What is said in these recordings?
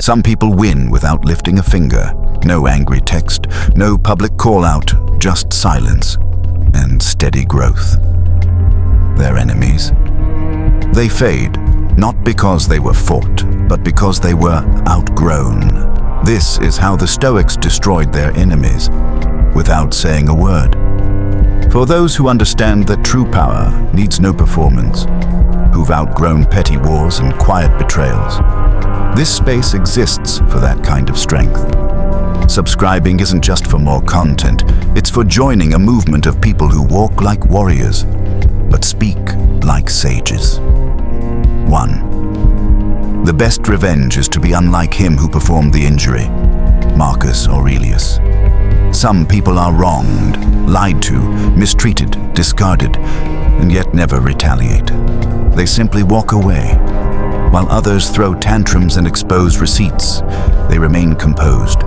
Some people win without lifting a finger. No angry text, no public call-out, just silence and steady growth. Their enemies. They fade, not because they were fought, but because they were outgrown. This is how the Stoics destroyed their enemies, without saying a word. For those who understand that true power needs no performance, who've outgrown petty wars and quiet betrayals, this space exists for that kind of strength. Subscribing isn't just for more content, it's for joining a movement of people who walk like warriors, but speak like sages. 1. The best revenge is to be unlike him who performed the injury. Marcus Aurelius. Some people are wronged, lied to, mistreated, discarded, and yet never retaliate. They simply walk away. While others throw tantrums and expose receipts, they remain composed,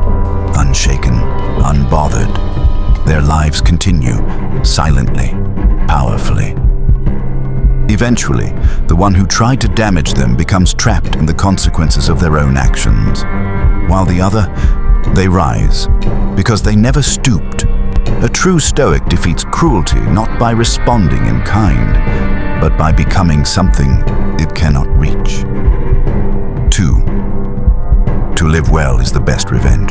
unshaken, unbothered. Their lives continue, silently, powerfully. Eventually, the one who tried to damage them becomes trapped in the consequences of their own actions. While the other, they rise, because they never stooped. A true Stoic defeats cruelty not by responding in kind, but by becoming something it cannot reach. 2. To live well is the best revenge.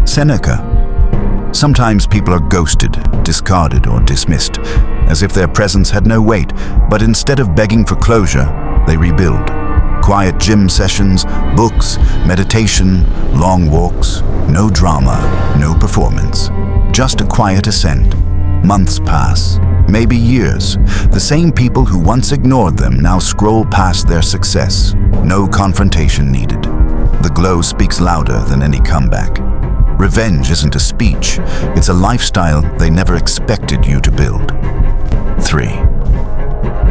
Seneca. Sometimes people are ghosted, discarded, or dismissed, as if their presence had no weight, but instead of begging for closure, they rebuild. Quiet gym sessions, books, meditation, long walks, no drama, no performance. Just a quiet ascent. Months pass, maybe years. The same people who once ignored them now scroll past their success. No confrontation needed. The glow speaks louder than any comeback. Revenge isn't a speech, it's a lifestyle they never expected you to build. 3.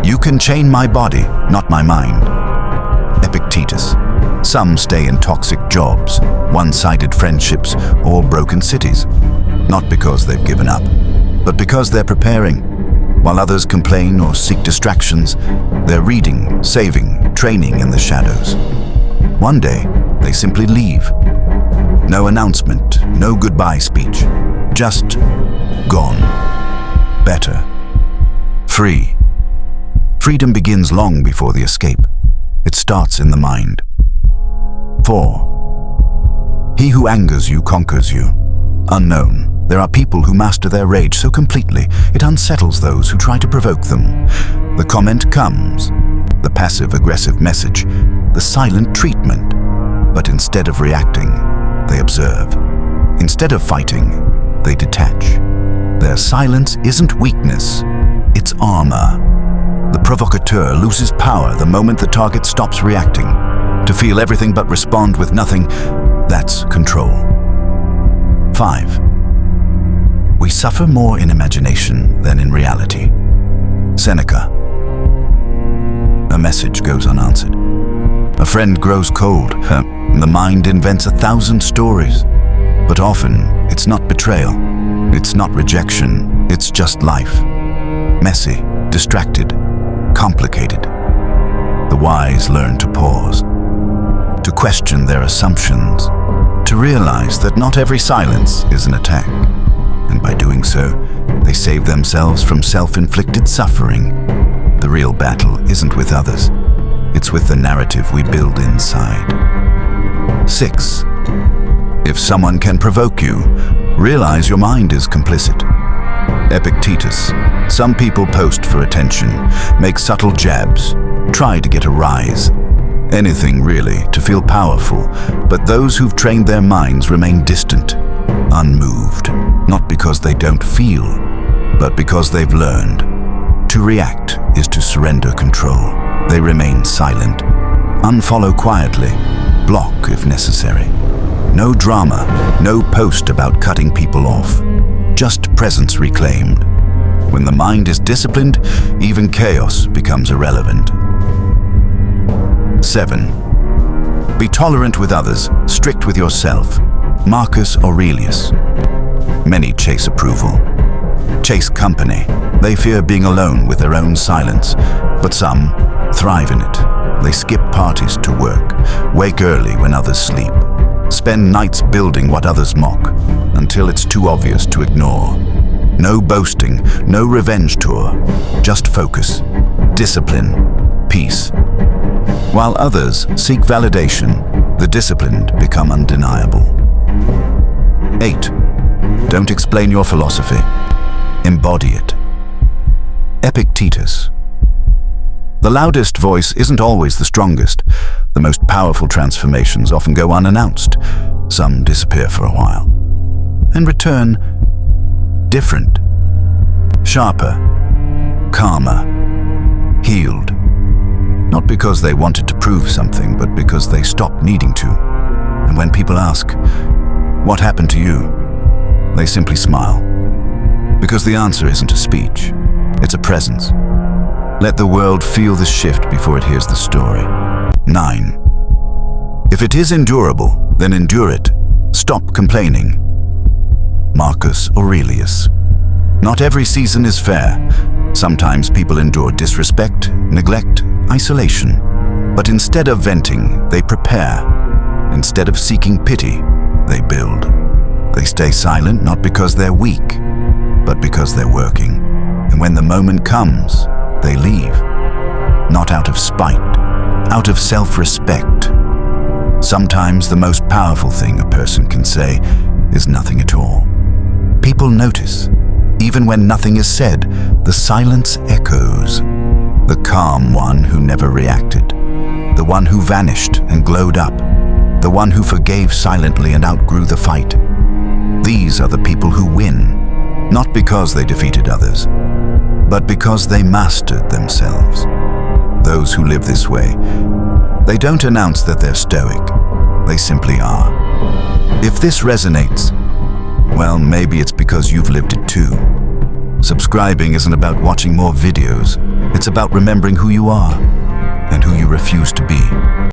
You can chain my body, not my mind. Epictetus. Some stay in toxic jobs, one-sided friendships, or broken cities. Not because they've given up, but because they're preparing. While others complain or seek distractions, they're reading, saving, training in the shadows. One day, they simply leave. No announcement, no goodbye speech. Just gone. Better. Free. Freedom begins long before the escape. It starts in the mind. 4. He who angers you conquers you. Unknown. There are people who master their rage so completely, it unsettles those who try to provoke them. The comment comes, the passive-aggressive message, the silent treatment. But instead of reacting, they observe. Instead of fighting, they detach. Their silence isn't weakness, it's armor. The provocateur loses power the moment the target stops reacting. To feel everything but respond with nothing, that's control. 5. We suffer more in imagination than in reality. Seneca. A message goes unanswered. A friend grows cold. The mind invents 1,000 stories. But often, it's not betrayal. It's not rejection. It's just life. Messy, distracted, complicated. The wise learn to pause, to question their assumptions, to realize that not every silence is an attack. And by doing so, they save themselves from self-inflicted suffering. The real battle isn't with others. It's with the narrative we build inside. 6. If someone can provoke you, realize your mind is complicit. Epictetus. Some people post for attention, make subtle jabs, try to get a rise. Anything really to feel powerful, but those who've trained their minds remain distant, unmoved, not because they don't feel, but because they've learned. To react is to surrender control. They remain silent, unfollow quietly, block if necessary. No drama, no post about cutting people off, just presence reclaimed. When the mind is disciplined, even chaos becomes irrelevant. 7. Be tolerant with others, strict with yourself. Marcus Aurelius. Many chase approval, chase company. They fear being alone with their own silence, but some thrive in it. They skip parties to work, wake early when others sleep, spend nights building what others mock, until it's too obvious to ignore. No boasting, no revenge tour, just focus, discipline, peace. While others seek validation, the disciplined become undeniable. 8. Don't explain your philosophy. Embody it. Epictetus. The loudest voice isn't always the strongest. The most powerful transformations often go unannounced. Some disappear for a while and return different, sharper, calmer, healed. Not because they wanted to prove something, but because they stopped needing to. And when people ask, "What happened to you?" they simply smile. Because the answer isn't a speech, it's a presence. Let the world feel the shift before it hears the story. 9. If it is endurable, then endure it. Stop complaining. Marcus Aurelius. Not every season is fair. Sometimes people endure disrespect, neglect, isolation. But instead of venting, they prepare. Instead of seeking pity, they build. They stay silent not because they're weak, but because they're working. And when the moment comes, they leave. Not out of spite, out of self-respect. Sometimes the most powerful thing a person can say is nothing at all. People notice. Even when nothing is said, the silence echoes. The calm one who never reacted. The one who vanished and glowed up. The one who forgave silently and outgrew the fight. These are the people who win, not because they defeated others, but because they mastered themselves. Those who live this way, they don't announce that they're stoic. They simply are. If this resonates, well, maybe it's because you've lived it too. Subscribing isn't about watching more videos. It's about remembering who you are and who you refuse to be.